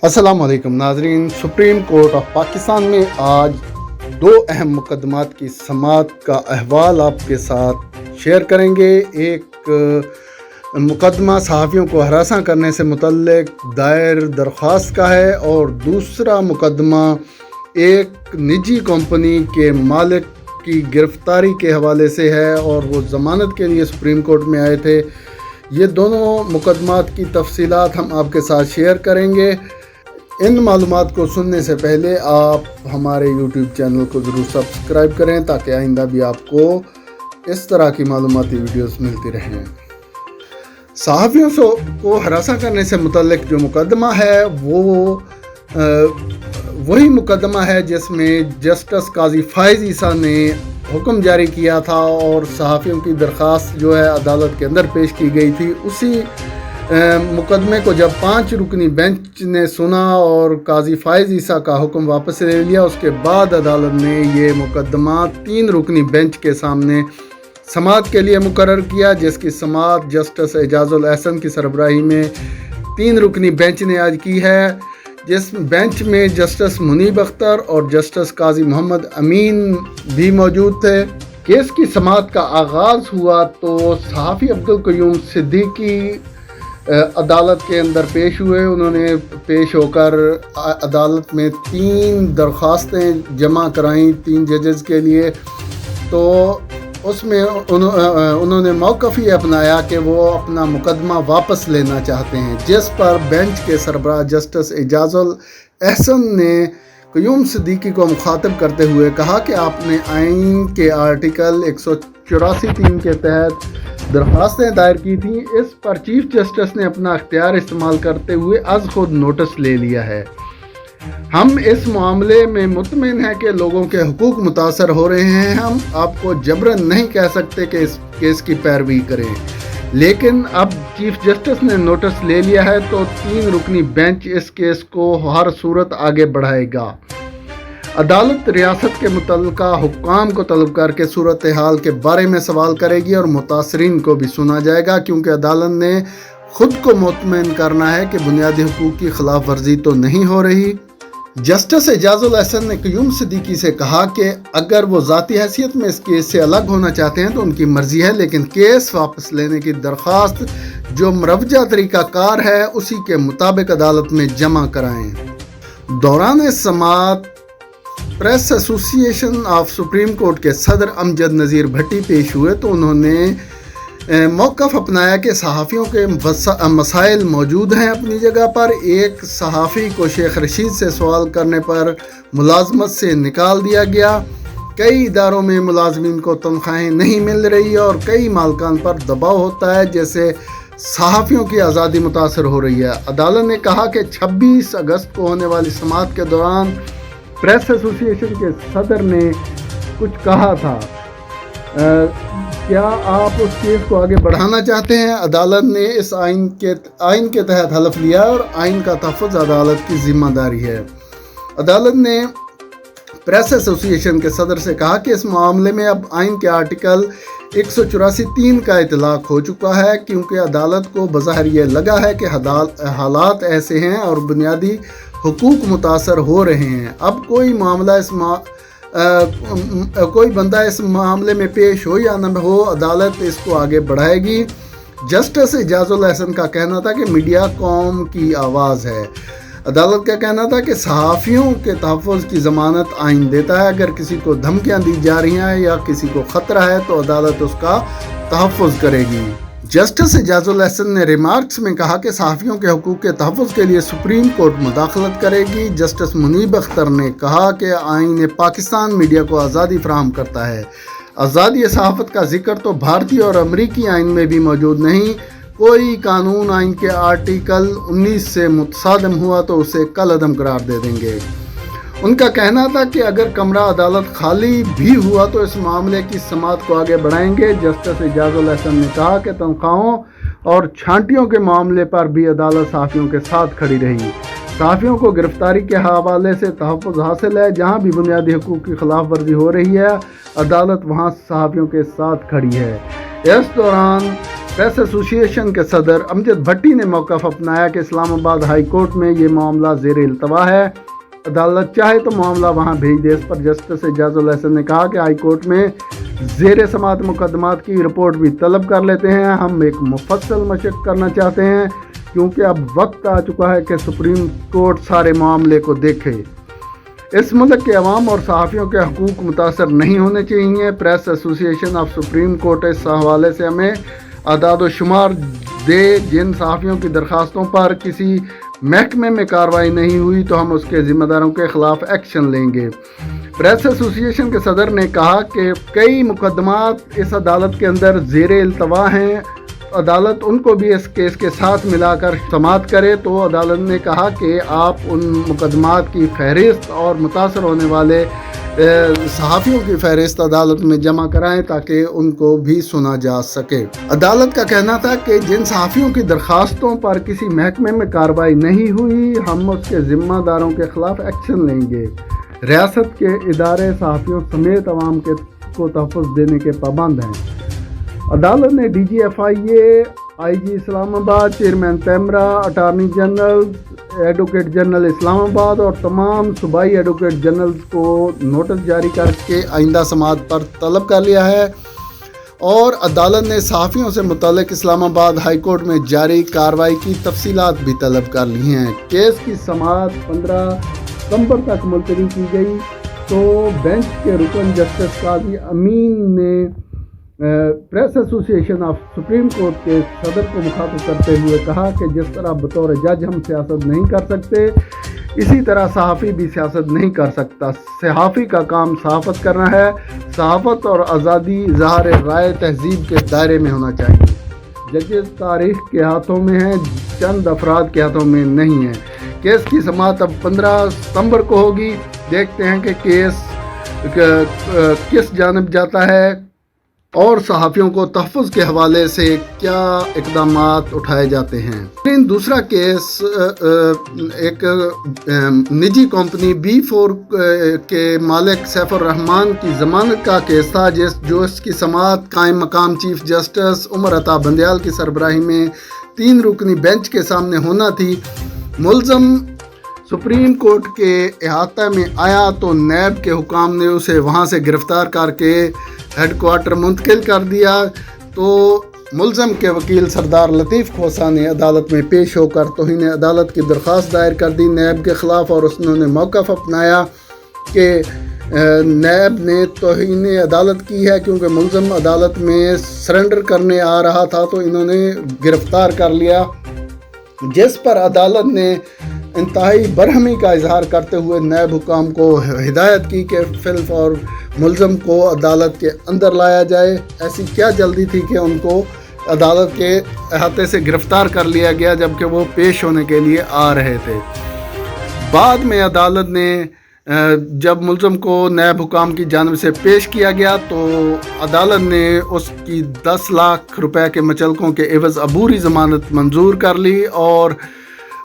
अस्सलाम वालेकुम नाजरीन। सुप्रीम कोर्ट ऑफ पाकिस्तान में आज दो अहम मुकदमात की समाअत का अहवाल आपके साथ शेयर करेंगे। एक मुकदमा सहाफ़ियों को हरासा करने से मुतल्लिक दायर दरख्वास्त का है और दूसरा मुकदमा एक निजी कंपनी के मालिक की गिरफ्तारी के हवाले से है और वो ज़मानत के लिए सुप्रीम कोर्ट में आए थे। ये दोनों मुकदमात की तफसीलात हम आपके साथ शेयर करेंगे। इन मालूमात को सुनने से पहले आप हमारे YouTube चैनल को ज़रूर सब्सक्राइब करें ताकि आइंदा भी आपको इस तरह की मालूमाती वीडियोस मिलती रहें। सहाफ़ियों को हरासा करने से मुतल्लिक जो मुकदमा है वो वही मुकदमा है जिसमें जस्टिस काजी फ़ाइज़ ईसा ने हुक्म जारी किया था और सहाफ़ियों की दरख्वास्त जो है अदालत के अंदर पेश की गई थी। उसी मुकदमे को जब 5 रुकनी बेंच ने सुना और काजी फ़ाइज़ ईसा का हुक्म वापस ले लिया, उसके बाद अदालत ने ये मुकदमा 3 रुकनी बेंच के सामने समाअत के लिए मुकर्रर किया, जिसकी समाअत जस्टिस एजाजुल एहसन की सरबराही में 3 रुकनी बेंच ने आज की है। जिस बेंच में जस्टिस मुनीब अख्तर और जस्टिस काजी मोहम्मद अमीन भी मौजूद थे। केस की समाअत का आगाज़ हुआ तो सहाफ़ी अब्दुल क़य्यूम सिद्दीकी अदालत के अंदर पेश हुए। उन्होंने पेश होकर अदालत में 3 दरख्वास्तें जमा कराईं 3 जजेस के लिए। तो उसमें उन्होंने मौक़िफ़ ये अपनाया कि वो अपना मुकदमा वापस लेना चाहते हैं, जिस पर बेंच के सरबराह जस्टिस एजाजुल एहसन ने क़य्यूम सिद्दीकी को मुखातब करते हुए कहा कि आपने आइन के आर्टिकल 184(3) के तहत दरख्वास्तें दायर की थी। इस पर चीफ जस्टिस ने अपना अख्तियार इस्तेमाल करते हुए अज़ खुद नोटिस ले लिया है। हम इस मामले में मुतमिन हैं कि लोगों के हुकूक मुतासर हो रहे हैं। हम आपको जबरन नहीं कह सकते कि इस केस की पैरवी करें, लेकिन अब चीफ जस्टिस ने नोटिस ले लिया है तो 3 रुकनी बेंच इस केस को हर सूरत आगे बढ़ाएगा। अदालत रियासत के मुतल्लिका हुक्काम को तलब करके सूरत हाल के बारे में सवाल करेगी और मुतासरीन को भी सुना जाएगा, क्योंकि अदालत ने खुद को मुतमईन करना है कि बुनियादी हुकूक की खिलाफ वर्जी तो नहीं हो रही। जस्टिस एजाजुल एहसन ने क़य्यूम सिद्दीकी से कहा कि अगर वो ज़ाती हैसियत में इस केस से अलग होना चाहते हैं तो उनकी मर्ज़ी है, लेकिन केस वापस लेने की दरख्वास्त जो मुरवजा तरीक़ाकार है उसी के मुताबिक अदालत में जमा कराएँ। दौरान समाअत press association of supreme court के सदर अमजद नज़ीर भट्टी पेश हुए तो उन्होंने मौक़िफ़ अपनाया कि सहाफ़ियों के मसाइल मौजूद हैं अपनी जगह पर। एक सहाफ़ी को शेख रशीद से सवाल करने पर मुलाजमत से निकाल दिया गया। कई इदारों में मुलाजमीन को तनख्वाहें नहीं मिल रही और कई मालकान पर दबाव होता है, जैसे सहाफ़ियों की आज़ादी मुतासर हो रही है। अदालत ने कहा कि 26 अगस्त को होने वाली समाअत के दौरान प्रेस एसोसिएशन के सदर ने कुछ कहा था। क्या आप उस केस को आगे बढ़ाना चाहते हैं? अदालत ने इस आइन के तहत हलफ लिया और आइन का तहफ़्फ़ुज़ अदालत की ज़िम्मेदारी है। अदालत ने प्रेस एसोसिएशन के सदर से कहा कि इस मामले में अब आइन के आर्टिकल 184(3) का इतलाक़ हो चुका है, क्योंकि अदालत को बज़ाहिर ये लगा है कि हालात ऐसे हैं और बुनियादी हुकूक मुतासर हो रहे हैं। अब कोई बंदा इस मामले में पेश हो या न हो, अदालत इसको आगे बढ़ाएगी। जस्टिस एजाजुल एहसन का कहना था कि मीडिया कौम की आवाज़ है। अदालत का कहना था कि सहाफ़ियों के तहफ़्फ़ुज़ की ज़मानत आइन देता है। अगर किसी को धमकियाँ दी जा रही हैं या किसी को ख़तरा है तो अदालत उसका तहफ़्फ़ुज़ करेगी। जस्टिस एजाजुल एहसन ने रिमार्क्स में कहा कि सहाफ़ियों के हुकूक के तहफ़्फ़ुज़ के लिए सुप्रीम कोर्ट मुदाखलत करेगी। जस्टिस मुनीब अख्तर ने कहा कि आइन पाकिस्तान मीडिया को आज़ादी फराहम करता है। आज़ादी सहाफ़त का जिक्र तो भारतीय और अमरीकी आइन में भी मौजूद नहीं। कोई कानून आइन के आर्टिकल 19 से मुतसादम हुआ तो उसे कल अदम करार दे देंगे। उनका कहना था कि अगर कमरा अदालत खाली भी हुआ तो इस मामले की समाअत को आगे बढ़ाएंगे। जस्टिस एजाजुल एहसन ने कहा कि तनख्वाहों और छांटियों के मामले पर भी अदालत सहाफ़ियों के साथ खड़ी रही। सहाफ़ियों को गिरफ्तारी के हवाले से तहफ़्फ़ुज़ हासिल है। जहाँ भी बुनियादी हुकूक की खिलाफ वर्जी हो रही है, अदालत वहाँ सहाफ़ियों के साथ खड़ी है। इस दौरान प्रेस एसोसिएशन के सदर अमजद भट्टी ने मौक़िफ़ अपनाया कि इस्लामाबाद हाई कोर्ट में ये मामला ज़ेर इल्तवा है, अदालत चाहे तो मामला वहाँ भेज दे। इस पर जस्टिस एजाजुल हसन ने कहा कि हाई कोर्ट में ज़ेर समाअत मुकदमात की रिपोर्ट भी तलब कर लेते हैं। हम एक मुफस्सल मशक करना चाहते हैं क्योंकि अब वक्त आ चुका है कि सुप्रीम कोर्ट सारे मामले को देखे। इस मुल्क के अवाम और सहाफ़ियों के हकूक़ मुतासर नहीं होने चाहिए। Press association of supreme court इस हवाले से हमें अदाद व शुमार दे। जिन सहाफ़ियों की दरख्वास्तों पर किसी महकमे में कार्रवाई नहीं हुई तो हम उसके ज़िम्मेदारों के ख़िलाफ़ एक्शन लेंगे। प्रेस एसोसिएशन के सदर ने कहा कि कई मुकदमात इस अदालत के अंदर ज़ेर इल्तवा हैं, अदालत उनको भी इस केस के साथ मिलाकर समाअत करे। तो अदालत ने कहा कि आप उन मुकदमात की फहरिस्त और मुतासर होने वाले सहाफ़ियों की फहरिस्त अदालत में जमा कराएं ताकि उनको भी सुना जा सके। अदालत का कहना था कि जिन सहाफ़ियों की दरख्वास्तों पर किसी महकमे में कार्रवाई नहीं हुई हम उसके ज़िम्मेदारों के ख़िलाफ़ एक्शन लेंगे। रियासत के इदारे सहाफ़ियों समेत अवाम को तहफ़्फ़ुज़ देने के पाबंद हैं। अदालत ने DGFIA, IG Islamabad, chairman PEMRA, attorney general, advocate general Islamabad और तमाम सूबाई एडवोकेट जनरल को नोटिस जारी करके आइंदा समाअत पर तलब कर लिया है और अदालत ने सहाफ़ियों से मुतल्लिक़ इस्लामाबाद हाई कोर्ट में जारी कार्रवाई की तफसीलात भी तलब कर ली हैं। केस की समाअत 15 सितंबर तक मुलतवी की गई तो बेंच के रुकन जस्टिस काजी अमीन ने press association of supreme court के सदर को मुखातिब करते हुए कहा कि जिस तरह बतौर जज हम सियासत नहीं कर सकते इसी तरह सहाफ़ी भी सियासत नहीं कर सकता। सहाफ़ी का काम सहाफ़त करना है। सहाफ़त और आज़ादी इज़हार राय तहज़ीब के दायरे में होना चाहिए। जजेस तारीख के हाथों में है, चंद अफराद के हाथों में नहीं है। केस की समाअत अब 15 सितंबर को होगी। देखते हैं कि केस किस जानिब जाता है और सहाफ़ियों को तहफ़्फ़ुज़ के हवाले से क्या इक़दामात उठाए जाते हैं। लेकिन दूसरा केस एक निजी कंपनी B4 के मालिक सैफुर रहमान की ज़मानत का केस था जो इसकी समाअत कायम मकाम चीफ जस्टिस उमर अता बंदयाल की सरबराही में 3 रुकनी बेंच के सामने होना थी। मुलज़म सुप्रीम कोर्ट के अहाता में आया तो नैब के हुकाम ने उसे वहाँ से गिरफ़्तार करके हेडक्वार्टर मुंतकिल कर दिया। तो मुलज़म के वकील सरदार लतीफ़ खोसा ने अदालत में पेश होकर तौहीन अदालत की दरख्वास्त दायर कर दी नैब के ख़िलाफ़ और उन्होंने मौक़िफ़ अपनाया कि नैब ने तौहीन अदालत की है क्योंकि मुलज़म अदालत में सरेंडर करने आ रहा था तो इन्होंने गिरफ़्तार कर लिया, जिस पर अदालत ने इंतहाई बरहमी का इजहार करते हुए नैब हुकाम को हिदायत की कि फिल्म और मुलज़म को अदालत के अंदर लाया जाए। ऐसी क्या जल्दी थी कि उनको अदालत के अहाते से गिरफ़्तार कर लिया गया जबकि वो पेश होने के लिए आ रहे थे। बाद में अदालत ने जब मुलज़म को नैब हुकाम की जानिब से पेश किया गया तो अदालत ने उसकी 10 लाख रुपए के मुचलकों के एवज़ अबूरी ज़मानत मंजूर कर ली और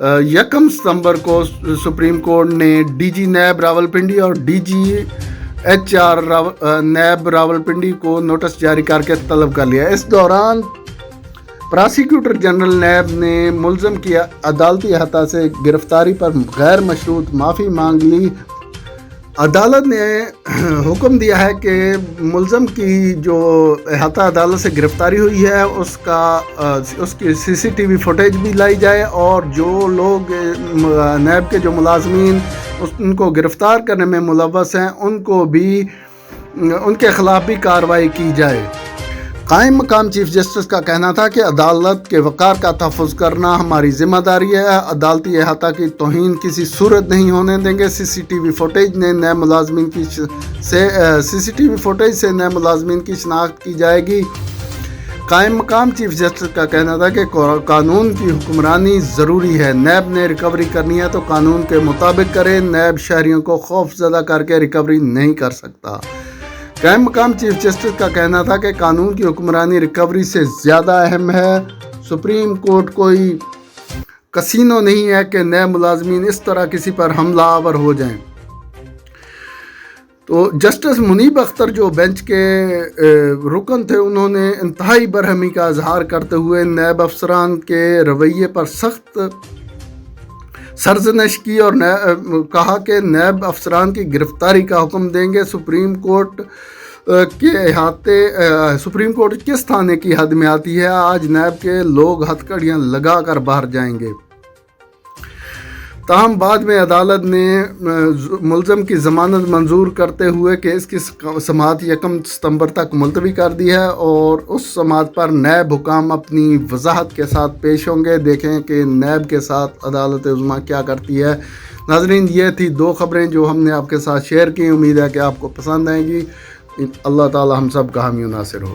1 सितंबर को सुप्रीम कोर्ट ने DG नैब रावलपिंडी और DG HR नैब रावलपिंडी को नोटिस जारी करके तलब कर लिया। इस दौरान प्रोसिक्यूटर जनरल नैब ने मुलज़म की अदालती अहाता से गिरफ़्तारी पर गैर मशरूत माफ़ी मांग ली। अदालत ने हुक्म दिया है कि मुलज़म की जो अहाता अदालत से गिरफ़्तारी हुई है उसकी CCTV फुटेज भी लाई जाए और जो लोग नैब के जो मुलाजमीन उनको गिरफ़्तार करने में मुलव्वस हैं उनको भी उनके ख़िलाफ़ भी कार्रवाई की जाए। कायम मकाम चीफ जस्टिस का कहना था कि अदालत के वक़ार का तहफ़्फ़ुज़ करना हमारी ज़िम्मेदारी है। अदालती अहाता की तौहीन किसी सूरत नहीं होने देंगे। CCTV फुटेज से नए मुलाजमीन की शनाख्त की जाएगी। कायम मकाम चीफ जस्टिस का कहना था कि कानून की हुक्मरानी ज़रूरी है। नैब ने रिकवरी करनी है तो कानून के मुताबिक करे। नैब शहरियों को खौफज़दा करके रिकवरी नहीं कर सकता। कायम मकाम चीफ जस्टिस का कहना था कि कानून की हुक्मरानी रिकवरी से ज़्यादा अहम है। सुप्रीम कोर्ट कोई कसीनो नहीं है कि नए मुलाजमीन इस तरह किसी पर हमला आवर हो जाएं। تو جسٹس منیب اختر جو بینچ کے رکن تھے، انہوں نے انتہائی برہمی کا اظہار کرتے ہوئے نیب افسران کے رویے پر سخت سرزنش کی اور کہا کہ نیب افسران کی گرفتاری کا حکم دیں گے۔ سپریم کورٹ کس تھانے کی حد میں آتی ہے؟ آج نیب کے لوگ ہتھکڑیاں لگا کر باہر جائیں گے۔ تاہم بعد میں عدالت نے ملزم کی ضمانت منظور کرتے ہوئے کیس کی سماعت 1 ستمبر تک ملتوی کر دی ہے، اور اس سماعت پر نیب حکام اپنی وضاحت کے ساتھ پیش ہوں گے۔ دیکھیں کہ نیب کے ساتھ عدالت عظمیٰ کیا کرتی ہے۔ ناظرین، یہ تھی 2 خبریں جو ہم نے آپ کے ساتھ شیئر کی۔ امید ہے کہ آپ کو پسند آئیں گی۔ اللہ تعالی ہم سب کا حامی و ناصر ہو۔